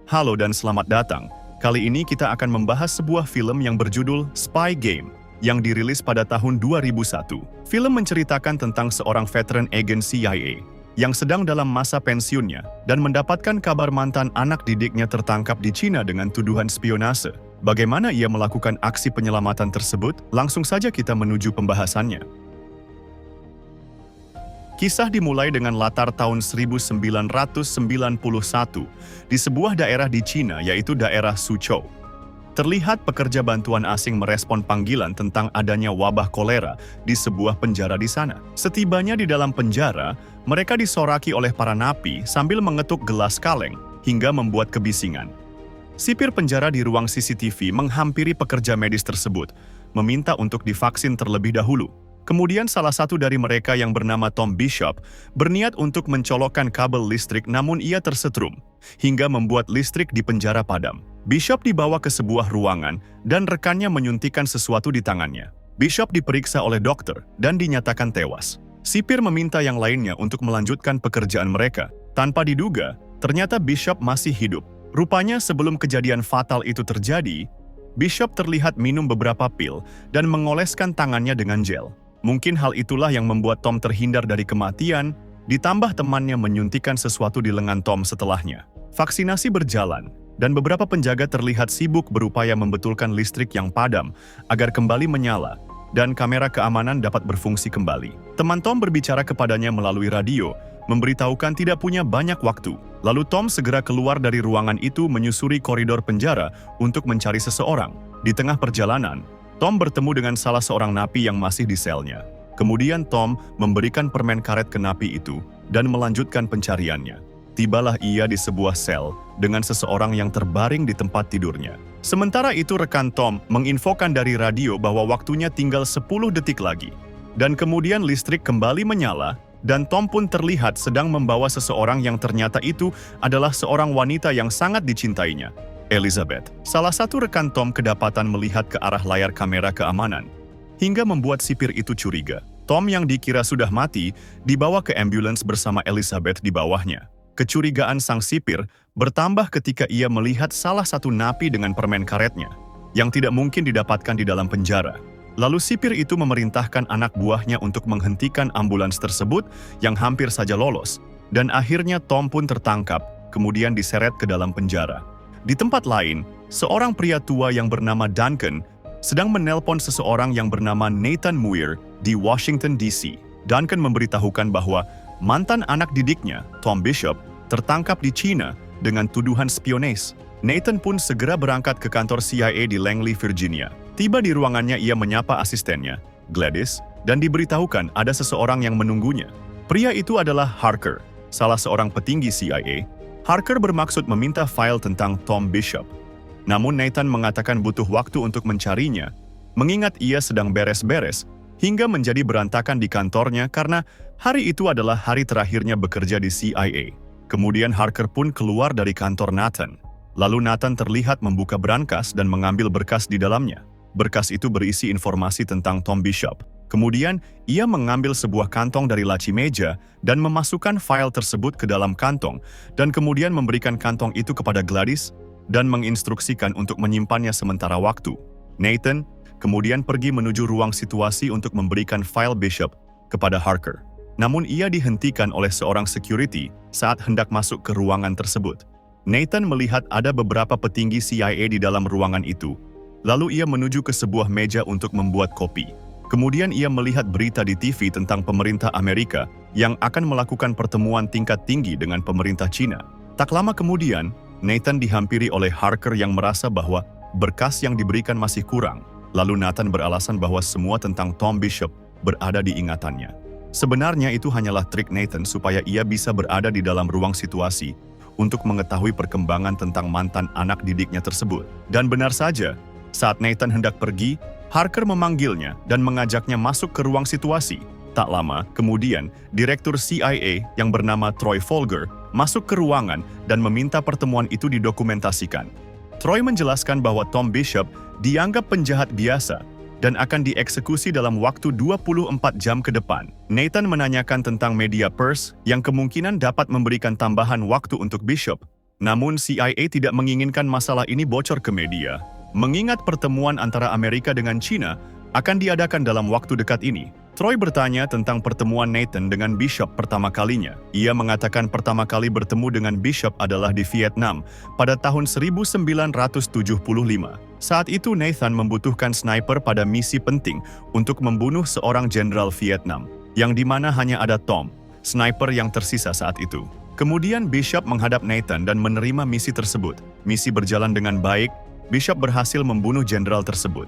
Halo dan selamat datang. Kali ini kita akan membahas sebuah film yang berjudul Spy Game yang dirilis pada tahun 2001. Film menceritakan tentang seorang veteran agen CIA yang sedang dalam masa pensiunnya dan mendapatkan kabar mantan anak didiknya tertangkap di Cina dengan tuduhan spionase. Bagaimana ia melakukan aksi penyelamatan tersebut? Langsung saja kita menuju pembahasannya. Kisah dimulai dengan latar tahun 1991 di sebuah daerah di Cina, yaitu daerah Suzhou. Terlihat pekerja bantuan asing merespon panggilan tentang adanya wabah kolera di sebuah penjara di sana. Setibanya di dalam penjara, mereka disoraki oleh para napi sambil mengetuk gelas kaleng hingga membuat kebisingan. Sipir penjara di ruang CCTV menghampiri pekerja medis tersebut, meminta untuk divaksin terlebih dahulu. Kemudian salah satu dari mereka yang bernama Tom Bishop berniat untuk mencolokkan kabel listrik, namun ia tersetrum hingga membuat listrik di penjara padam. Bishop dibawa ke sebuah ruangan dan rekannya menyuntikkan sesuatu di tangannya. Bishop diperiksa oleh dokter dan dinyatakan tewas. Sipir meminta yang lainnya untuk melanjutkan pekerjaan mereka. Tanpa diduga, ternyata Bishop masih hidup. Rupanya sebelum kejadian fatal itu terjadi, Bishop terlihat minum beberapa pil dan mengoleskan tangannya dengan gel. Mungkin hal itulah yang membuat Tom terhindar dari kematian, ditambah temannya menyuntikkan sesuatu di lengan Tom setelahnya. Vaksinasi berjalan, dan beberapa penjaga terlihat sibuk berupaya membetulkan listrik yang padam agar kembali menyala, dan kamera keamanan dapat berfungsi kembali. Teman Tom berbicara kepadanya melalui radio, memberitahukan tidak punya banyak waktu. Lalu Tom segera keluar dari ruangan itu menyusuri koridor penjara untuk mencari seseorang. Di tengah perjalanan, Tom bertemu dengan salah seorang napi yang masih di selnya. Kemudian Tom memberikan permen karet ke napi itu dan melanjutkan pencariannya. Tibalah ia di sebuah sel dengan seseorang yang terbaring di tempat tidurnya. Sementara itu rekan Tom menginfokan dari radio bahwa waktunya tinggal 10 detik lagi. Dan kemudian listrik kembali menyala dan Tom pun terlihat sedang membawa seseorang yang ternyata itu adalah seorang wanita yang sangat dicintainya, Elizabeth. Salah satu rekan Tom kedapatan melihat ke arah layar kamera keamanan, hingga membuat sipir itu curiga. Tom yang dikira sudah mati, dibawa ke ambulans bersama Elizabeth di bawahnya. Kecurigaan sang sipir bertambah ketika ia melihat salah satu napi dengan permen karetnya, yang tidak mungkin didapatkan di dalam penjara. Lalu sipir itu memerintahkan anak buahnya untuk menghentikan ambulans tersebut yang hampir saja lolos, dan akhirnya Tom pun tertangkap, kemudian diseret ke dalam penjara. Di tempat lain, seorang pria tua yang bernama Duncan sedang menelpon seseorang yang bernama Nathan Muir di Washington, D.C. Duncan memberitahukan bahwa mantan anak didiknya, Tom Bishop, tertangkap di China dengan tuduhan spionase. Nathan pun segera berangkat ke kantor CIA di Langley, Virginia. Tiba di ruangannya, ia menyapa asistennya, Gladys, dan diberitahukan ada seseorang yang menunggunya. Pria itu adalah Harker, salah seorang petinggi CIA. Harker bermaksud meminta file tentang Tom Bishop. Namun Nathan mengatakan butuh waktu untuk mencarinya, mengingat ia sedang beres-beres, hingga menjadi berantakan di kantornya karena hari itu adalah hari terakhirnya bekerja di CIA. Kemudian Harker pun keluar dari kantor Nathan. Lalu Nathan terlihat membuka brankas dan mengambil berkas di dalamnya. Berkas itu berisi informasi tentang Tom Bishop. Kemudian, ia mengambil sebuah kantong dari laci meja dan memasukkan file tersebut ke dalam kantong, dan kemudian memberikan kantong itu kepada Gladys dan menginstruksikan untuk menyimpannya sementara waktu. Nathan kemudian pergi menuju ruang situasi untuk memberikan file Bishop kepada Harker. Namun ia dihentikan oleh seorang security saat hendak masuk ke ruangan tersebut. Nathan melihat ada beberapa petinggi CIA di dalam ruangan itu. Lalu ia menuju ke sebuah meja untuk membuat kopi. Kemudian ia melihat berita di TV tentang pemerintah Amerika yang akan melakukan pertemuan tingkat tinggi dengan pemerintah Cina. Tak lama kemudian, Nathan dihampiri oleh Harker yang merasa bahwa berkas yang diberikan masih kurang. Lalu Nathan beralasan bahwa semua tentang Tom Bishop berada di ingatannya. Sebenarnya itu hanyalah trik Nathan supaya ia bisa berada di dalam ruang situasi untuk mengetahui perkembangan tentang mantan anak didiknya tersebut. Dan benar saja, saat Nathan hendak pergi, Harker memanggilnya dan mengajaknya masuk ke ruang situasi. Tak lama kemudian, Direktur CIA yang bernama Troy Folger masuk ke ruangan dan meminta pertemuan itu didokumentasikan. Troy menjelaskan bahwa Tom Bishop dianggap penjahat biasa dan akan dieksekusi dalam waktu 24 jam ke depan. Nathan menanyakan tentang media pers yang kemungkinan dapat memberikan tambahan waktu untuk Bishop, Namun CIA tidak menginginkan masalah ini bocor ke media. Mengingat pertemuan antara Amerika dengan China akan diadakan dalam waktu dekat ini, Troy bertanya tentang pertemuan Nathan dengan Bishop pertama kalinya. Ia mengatakan pertama kali bertemu dengan Bishop adalah di Vietnam pada tahun 1975. Saat itu Nathan membutuhkan sniper pada misi penting untuk membunuh seorang jenderal Vietnam, yang dimana hanya ada Tom, sniper yang tersisa saat itu. Kemudian Bishop menghadap Nathan dan menerima misi tersebut. Misi berjalan dengan baik, Bishop berhasil membunuh jenderal tersebut.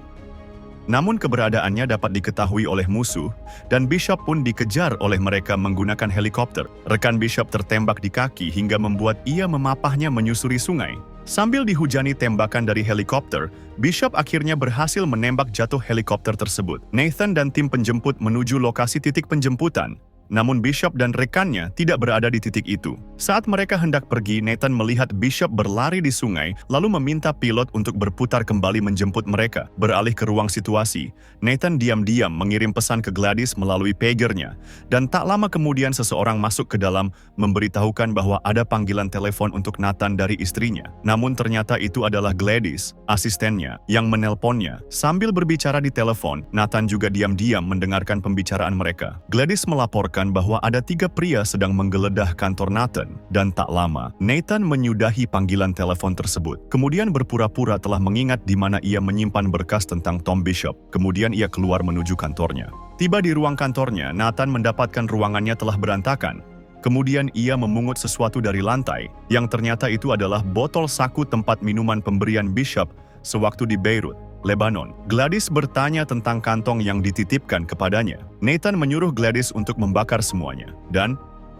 Namun keberadaannya dapat diketahui oleh musuh, dan Bishop pun dikejar oleh mereka menggunakan helikopter. Rekan Bishop tertembak di kaki hingga membuat ia memapahnya menyusuri sungai. Sambil dihujani tembakan dari helikopter, Bishop akhirnya berhasil menembak jatuh helikopter tersebut. Nathan dan tim penjemput menuju lokasi titik penjemputan. Namun Bishop dan rekannya tidak berada di titik itu. Saat mereka hendak pergi, Nathan melihat Bishop berlari di sungai, lalu meminta pilot untuk berputar kembali menjemput mereka. Beralih ke ruang situasi, Nathan diam-diam mengirim pesan ke Gladys melalui pagernya, dan tak lama kemudian seseorang masuk ke dalam memberitahukan bahwa ada panggilan telepon untuk Nathan dari istrinya. Namun ternyata itu adalah Gladys, asistennya, yang menelponnya. Sambil berbicara di telepon, Nathan juga diam-diam mendengarkan pembicaraan mereka. Gladys melaporkan bahwa ada 3 pria sedang menggeledah kantor Nathan, dan tak lama, Nathan menyudahi panggilan telepon tersebut. Kemudian berpura-pura telah mengingat di mana ia menyimpan berkas tentang Tom Bishop. Kemudian ia keluar menuju kantornya. Tiba di ruang kantornya, Nathan mendapatkan ruangannya telah berantakan. Kemudian ia memungut sesuatu dari lantai, yang ternyata itu adalah botol saku tempat minuman pemberian Bishop sewaktu di Beirut, Lebanon. Gladys bertanya tentang kantong yang dititipkan kepadanya. Nathan menyuruh Gladys untuk membakar semuanya, dan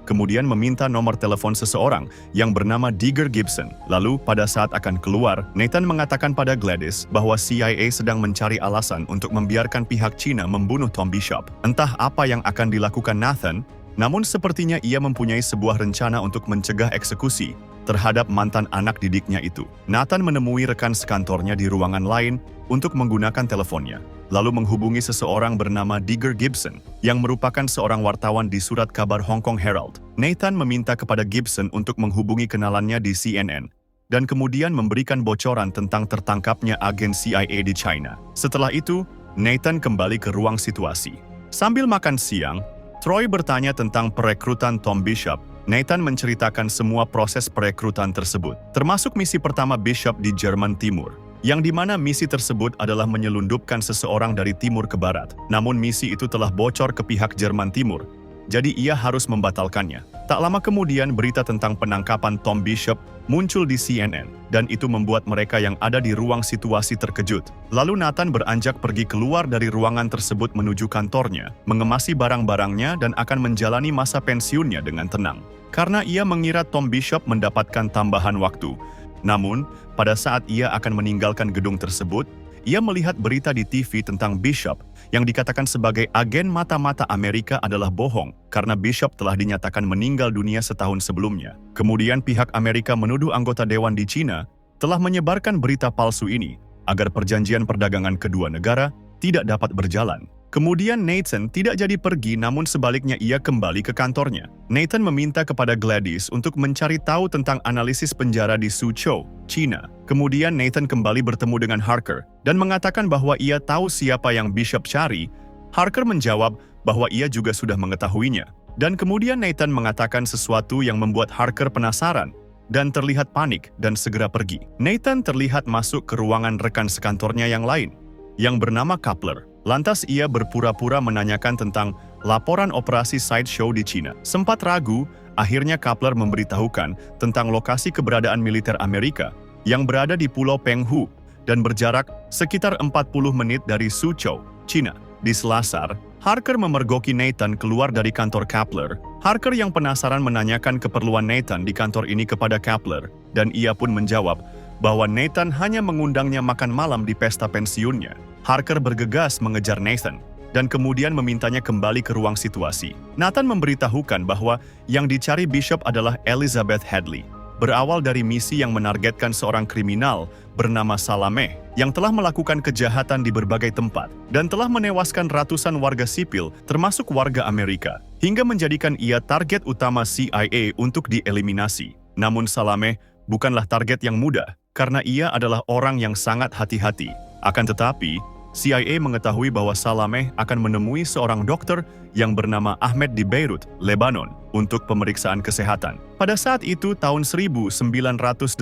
kemudian meminta nomor telepon seseorang yang bernama Digger Gibson. Lalu pada saat akan keluar, Nathan mengatakan pada Gladys bahwa CIA sedang mencari alasan untuk membiarkan pihak Cina membunuh Tom Bishop. Entah apa yang akan dilakukan Nathan, namun sepertinya ia mempunyai sebuah rencana untuk mencegah eksekusi terhadap mantan anak didiknya itu. Nathan menemui rekan sekantornya di ruangan lain untuk menggunakan teleponnya, lalu menghubungi seseorang bernama Digger Gibson, yang merupakan seorang wartawan di surat kabar Hong Kong Herald. Nathan meminta kepada Gibson untuk menghubungi kenalannya di CNN, dan kemudian memberikan bocoran tentang tertangkapnya agen CIA di China. Setelah itu, Nathan kembali ke ruang situasi. Sambil makan siang, Troy bertanya tentang perekrutan Tom Bishop. Nathan menceritakan semua proses perekrutan tersebut, termasuk misi pertama Bishop di Jerman Timur, yang dimana misi tersebut adalah menyelundupkan seseorang dari timur ke barat. Namun misi itu telah bocor ke pihak Jerman Timur, jadi ia harus membatalkannya. Tak lama kemudian berita tentang penangkapan Tom Bishop muncul di CNN, dan itu membuat mereka yang ada di ruang situasi terkejut. Lalu Nathan beranjak pergi keluar dari ruangan tersebut menuju kantornya, mengemasi barang-barangnya dan akan menjalani masa pensiunnya dengan tenang. Karena ia mengira Tom Bishop mendapatkan tambahan waktu. Namun, pada saat ia akan meninggalkan gedung tersebut, ia melihat berita di TV tentang Bishop yang dikatakan sebagai agen mata-mata Amerika adalah bohong karena Bishop telah dinyatakan meninggal dunia setahun sebelumnya. Kemudian pihak Amerika menuduh anggota dewan di China telah menyebarkan berita palsu ini agar perjanjian perdagangan kedua negara tidak dapat berjalan. Kemudian Nathan tidak jadi pergi, namun sebaliknya ia kembali ke kantornya. Nathan meminta kepada Gladys untuk mencari tahu tentang analisis penjara di Suzhou, China. Kemudian Nathan kembali bertemu dengan Harker dan mengatakan bahwa ia tahu siapa yang Bishop cari. Harker menjawab bahwa ia juga sudah mengetahuinya. Dan kemudian Nathan mengatakan sesuatu yang membuat Harker penasaran dan terlihat panik dan segera pergi. Nathan terlihat masuk ke ruangan rekan sekantornya yang lain, yang bernama Kapler. Lantas ia berpura-pura menanyakan tentang laporan operasi sideshow di China. Sempat ragu, akhirnya Kapler memberitahukan tentang lokasi keberadaan militer Amerika yang berada di Pulau Penghu dan berjarak sekitar 40 menit dari Suzhou, China. Di Selasar, Harker memergoki Nathan keluar dari kantor Kapler. Harker yang penasaran menanyakan keperluan Nathan di kantor ini kepada Kapler, dan ia pun menjawab bahwa Nathan hanya mengundangnya makan malam di pesta pensiunnya. Harker bergegas mengejar Nathan dan kemudian memintanya kembali ke ruang situasi. Nathan memberitahukan bahwa yang dicari Bishop adalah Elizabeth Hadley, berawal dari misi yang menargetkan seorang kriminal bernama Salameh yang telah melakukan kejahatan di berbagai tempat dan telah menewaskan ratusan warga sipil termasuk warga Amerika, hingga menjadikan ia target utama CIA untuk dieliminasi. Namun Salameh bukanlah target yang mudah, karena ia adalah orang yang sangat hati-hati. Akan tetapi, CIA mengetahui bahwa Salameh akan menemui seorang dokter yang bernama Ahmed di Beirut, Lebanon, untuk pemeriksaan kesehatan. Pada saat itu, tahun 1985,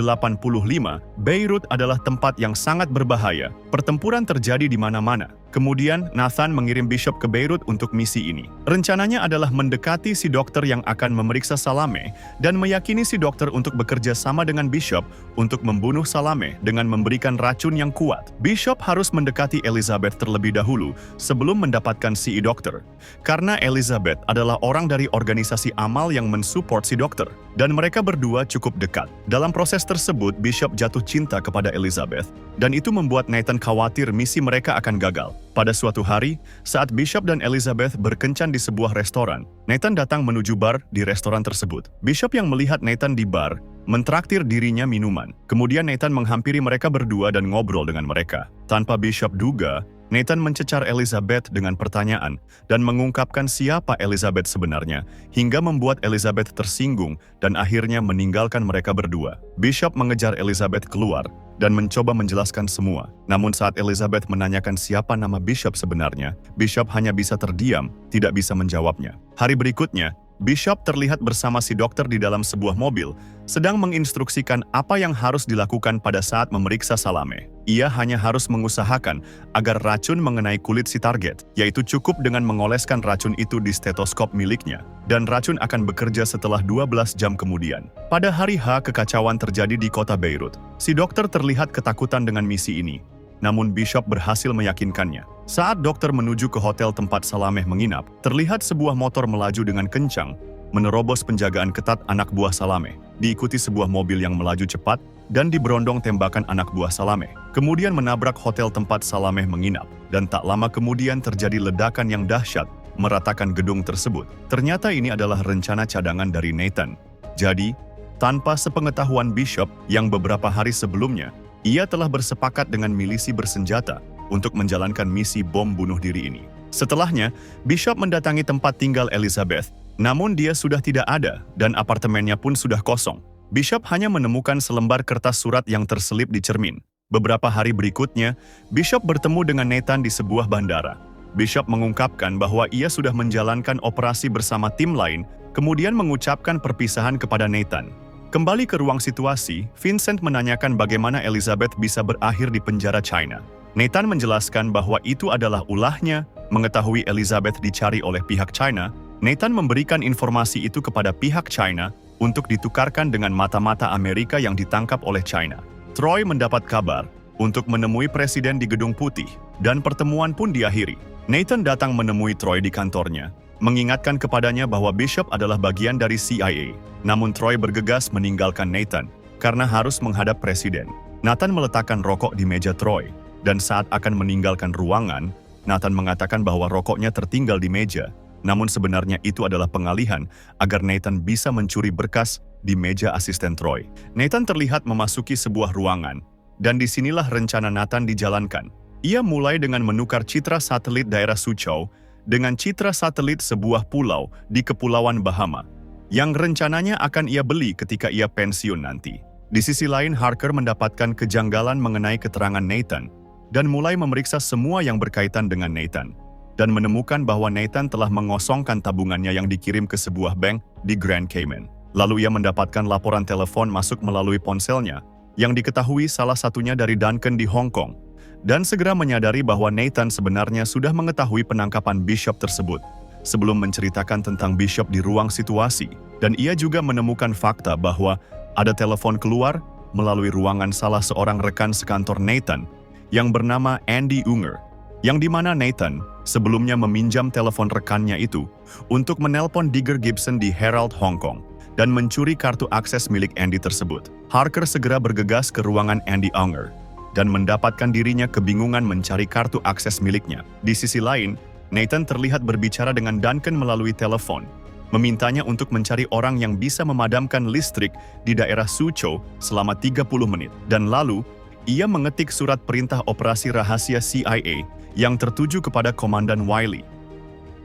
Beirut adalah tempat yang sangat berbahaya. Pertempuran terjadi di mana-mana. Kemudian, Nathan mengirim Bishop ke Beirut untuk misi ini. Rencananya adalah mendekati si dokter yang akan memeriksa Salameh dan meyakini si dokter untuk bekerja sama dengan Bishop untuk membunuh Salameh dengan memberikan racun yang kuat. Bishop harus mendekati Elizabeth terlebih dahulu sebelum mendapatkan si dokter. Karena Elizabeth adalah orang dari organisasi amal yang mensupport si dokter, dan mereka berdua cukup dekat. Dalam proses tersebut, Bishop jatuh cinta kepada Elizabeth, dan itu membuat Nathan khawatir misi mereka akan gagal. Pada suatu hari, saat Bishop dan Elizabeth berkencan di sebuah restoran, Nathan datang menuju bar di restoran tersebut. Bishop yang melihat Nathan di bar, mentraktir dirinya minuman. Kemudian Nathan menghampiri mereka berdua dan ngobrol dengan mereka. Tanpa Bishop duga, Nathan mencecar Elizabeth dengan pertanyaan dan mengungkapkan siapa Elizabeth sebenarnya, hingga membuat Elizabeth tersinggung dan akhirnya meninggalkan mereka berdua. Bishop mengejar Elizabeth keluar dan mencoba menjelaskan semua. Namun saat Elizabeth menanyakan siapa nama Bishop sebenarnya, Bishop hanya bisa terdiam, tidak bisa menjawabnya. Hari berikutnya, Bishop terlihat bersama si dokter di dalam sebuah mobil, sedang menginstruksikan apa yang harus dilakukan pada saat memeriksa Salameh. Ia hanya harus mengusahakan agar racun mengenai kulit si target, yaitu cukup dengan mengoleskan racun itu di stetoskop miliknya, dan racun akan bekerja setelah 12 jam kemudian. Pada hari H, kekacauan terjadi di kota Beirut. Si dokter terlihat ketakutan dengan misi ini. Namun Bishop berhasil meyakinkannya. Saat dokter menuju ke hotel tempat Salameh menginap, terlihat sebuah motor melaju dengan kencang, menerobos penjagaan ketat anak buah Salameh, diikuti sebuah mobil yang melaju cepat dan diberondong tembakan anak buah Salameh. Kemudian menabrak hotel tempat Salameh menginap, dan tak lama kemudian terjadi ledakan yang dahsyat, meratakan gedung tersebut. Ternyata ini adalah rencana cadangan dari Nathan. Jadi, tanpa sepengetahuan Bishop yang beberapa hari sebelumnya, ia telah bersepakat dengan milisi bersenjata untuk menjalankan misi bom bunuh diri ini. Setelahnya, Bishop mendatangi tempat tinggal Elizabeth, namun dia sudah tidak ada dan apartemennya pun sudah kosong. Bishop hanya menemukan selembar kertas surat yang terselip di cermin. Beberapa hari berikutnya, Bishop bertemu dengan Nathan di sebuah bandara. Bishop mengungkapkan bahwa ia sudah menjalankan operasi bersama tim lain, kemudian mengucapkan perpisahan kepada Nathan. Kembali ke ruang situasi, Vincent menanyakan bagaimana Elizabeth bisa berakhir di penjara China. Nathan menjelaskan bahwa itu adalah ulahnya. Mengetahui Elizabeth dicari oleh pihak China, Nathan memberikan informasi itu kepada pihak China untuk ditukarkan dengan mata-mata Amerika yang ditangkap oleh China. Troy mendapat kabar untuk menemui Presiden di Gedung Putih, dan pertemuan pun diakhiri. Nathan datang menemui Troy di kantornya, mengingatkan kepadanya bahwa Bishop adalah bagian dari CIA. Namun Troy bergegas meninggalkan Nathan karena harus menghadap Presiden. Nathan meletakkan rokok di meja Troy, dan saat akan meninggalkan ruangan, Nathan mengatakan bahwa rokoknya tertinggal di meja. Namun sebenarnya itu adalah pengalihan agar Nathan bisa mencuri berkas di meja asisten Troy. Nathan terlihat memasuki sebuah ruangan, dan disinilah rencana Nathan dijalankan. Ia mulai dengan menukar citra satelit daerah Suzhou dengan citra satelit sebuah pulau di Kepulauan Bahama, yang rencananya akan ia beli ketika ia pensiun nanti. Di sisi lain, Harker mendapatkan kejanggalan mengenai keterangan Nathan, dan mulai memeriksa semua yang berkaitan dengan Nathan, dan menemukan bahwa Nathan telah mengosongkan tabungannya yang dikirim ke sebuah bank di Grand Cayman. Lalu ia mendapatkan laporan telepon masuk melalui ponselnya, yang diketahui salah satunya dari Duncan di Hong Kong, dan segera menyadari bahwa Nathan sebenarnya sudah mengetahui penangkapan Bishop tersebut sebelum menceritakan tentang Bishop di ruang situasi, dan ia juga menemukan fakta bahwa ada telepon keluar melalui ruangan salah seorang rekan sekantor Nathan yang bernama Andy Unger, yang dimana Nathan sebelumnya meminjam telepon rekannya itu untuk menelpon Digger Gibson di Herald Hong Kong dan mencuri kartu akses milik Andy tersebut. Harker segera bergegas ke ruangan Andy Unger dan mendapatkan dirinya kebingungan mencari kartu akses miliknya. Di sisi lain, Nathan terlihat berbicara dengan Duncan melalui telepon, memintanya untuk mencari orang yang bisa memadamkan listrik di daerah Suzhou selama 30 menit. Dan lalu, ia mengetik surat perintah operasi rahasia CIA yang tertuju kepada Komandan Wiley,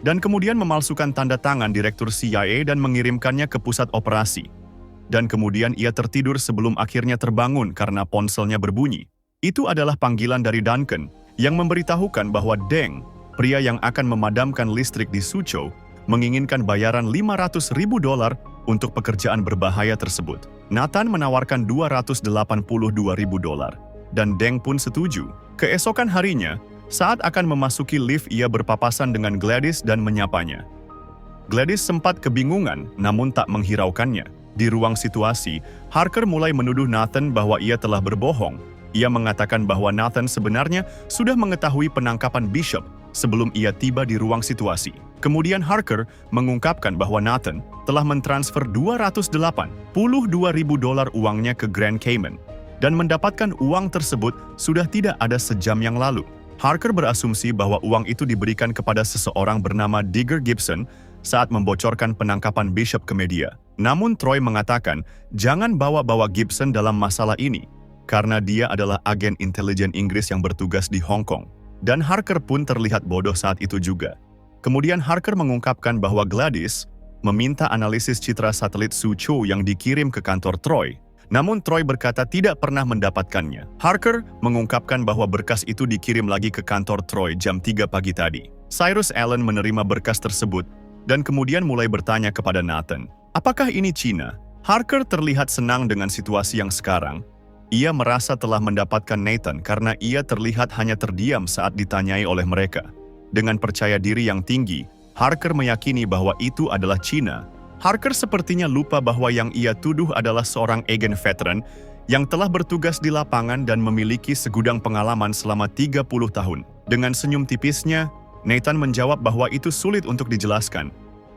dan kemudian memalsukan tanda tangan Direktur CIA dan mengirimkannya ke pusat operasi. dan kemudian ia tertidur sebelum akhirnya terbangun karena ponselnya berbunyi. Itu adalah panggilan dari Duncan yang memberitahukan bahwa Deng, pria yang akan memadamkan listrik di Suzhou, menginginkan bayaran $500.000 untuk pekerjaan berbahaya tersebut. Nathan menawarkan $282.000 dan Deng pun setuju. Keesokan harinya, saat akan memasuki lift, ia berpapasan dengan Gladys dan menyapanya. Gladys sempat kebingungan namun tak menghiraukannya. Di ruang situasi, Harker mulai menuduh Nathan bahwa ia telah berbohong. Ia mengatakan bahwa Nathan sebenarnya sudah mengetahui penangkapan Bishop sebelum ia tiba di ruang situasi. Kemudian Harker mengungkapkan bahwa Nathan telah mentransfer $282.000 uangnya ke Grand Cayman dan mendapatkan uang tersebut sudah tidak ada sejam yang lalu. Harker berasumsi bahwa uang itu diberikan kepada seseorang bernama Digger Gibson saat membocorkan penangkapan Bishop ke media. Namun Troy mengatakan jangan bawa-bawa Gibson dalam masalah ini, karena dia adalah agen intelijen Inggris yang bertugas di Hong Kong. Dan Harker pun terlihat bodoh saat itu juga. Kemudian Harker mengungkapkan bahwa Gladys meminta analisis citra satelit Suzhou yang dikirim ke kantor Troy. Namun Troy berkata tidak pernah mendapatkannya. Harker mengungkapkan bahwa berkas itu dikirim lagi ke kantor Troy jam 3 pagi tadi. Cyrus Allen menerima berkas tersebut dan kemudian mulai bertanya kepada Nathan, apakah ini Cina? Harker terlihat senang dengan situasi yang sekarang. Ia merasa telah mendapatkan Nathan karena ia terlihat hanya terdiam saat ditanyai oleh mereka. Dengan percaya diri yang tinggi, Harker meyakini bahwa itu adalah Cina. Harker sepertinya lupa bahwa yang ia tuduh adalah seorang agen veteran yang telah bertugas di lapangan dan memiliki segudang pengalaman selama 30 tahun. Dengan senyum tipisnya, Nathan menjawab bahwa itu sulit untuk dijelaskan.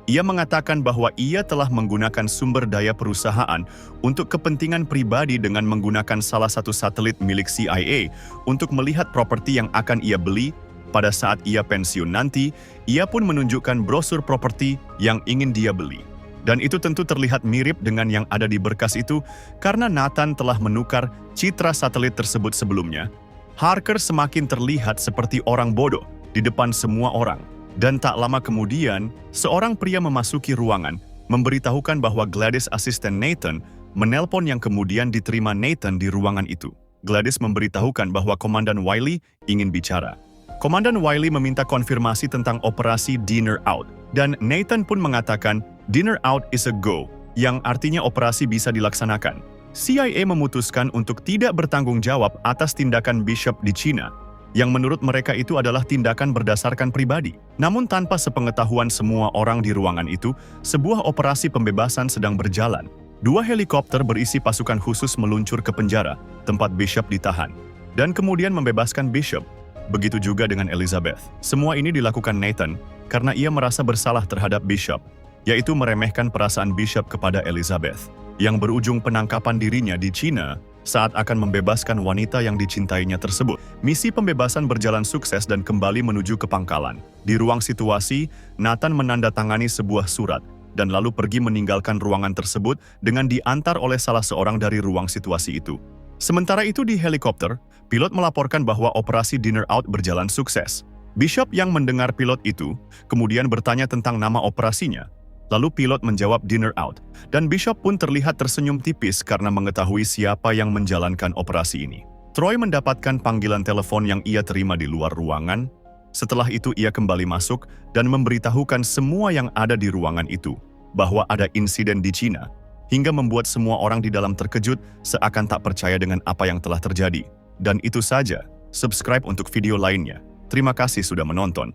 Ia mengatakan bahwa ia telah menggunakan sumber daya perusahaan untuk kepentingan pribadi dengan menggunakan salah satu satelit milik CIA untuk melihat properti yang akan ia beli. Pada saat ia pensiun nanti, ia pun menunjukkan brosur properti yang ingin dia beli. Dan itu tentu terlihat mirip dengan yang ada di berkas itu karena Nathan telah menukar citra satelit tersebut sebelumnya. Harker semakin terlihat seperti orang bodoh di depan semua orang. Dan tak lama kemudian, seorang pria memasuki ruangan, memberitahukan bahwa Gladys asisten Nathan menelpon yang kemudian diterima Nathan di ruangan itu. Gladys memberitahukan bahwa Komandan Wiley ingin bicara. Komandan Wiley meminta konfirmasi tentang operasi Dinner Out, dan Nathan pun mengatakan Dinner Out is a go, yang artinya operasi bisa dilaksanakan. CIA memutuskan untuk tidak bertanggung jawab atas tindakan Bishop di China, yang menurut mereka itu adalah tindakan berdasarkan pribadi. Namun tanpa sepengetahuan semua orang di ruangan itu, sebuah operasi pembebasan sedang berjalan. 2 helikopter berisi pasukan khusus meluncur ke penjara, tempat Bishop ditahan, dan kemudian membebaskan Bishop. Begitu juga dengan Elizabeth. Semua ini dilakukan Nathan karena ia merasa bersalah terhadap Bishop, yaitu meremehkan perasaan Bishop kepada Elizabeth, yang berujung penangkapan dirinya di China saat akan membebaskan wanita yang dicintainya tersebut. Misi pembebasan berjalan sukses dan kembali menuju ke pangkalan. Di ruang situasi, Nathan menandatangani sebuah surat dan lalu pergi meninggalkan ruangan tersebut dengan diantar oleh salah seorang dari ruang situasi itu. Sementara itu di helikopter, pilot melaporkan bahwa operasi Dinner Out berjalan sukses. Bishop yang mendengar pilot itu kemudian bertanya tentang nama operasinya. Lalu pilot menjawab Dinner Out, dan Bishop pun terlihat tersenyum tipis karena mengetahui siapa yang menjalankan operasi ini. Troy mendapatkan panggilan telepon yang ia terima di luar ruangan. Setelah itu ia kembali masuk dan memberitahukan semua yang ada di ruangan itu, bahwa ada insiden di China, hingga membuat semua orang di dalam terkejut seakan tak percaya dengan apa yang telah terjadi. Dan itu saja, subscribe untuk video lainnya. Terima kasih sudah menonton.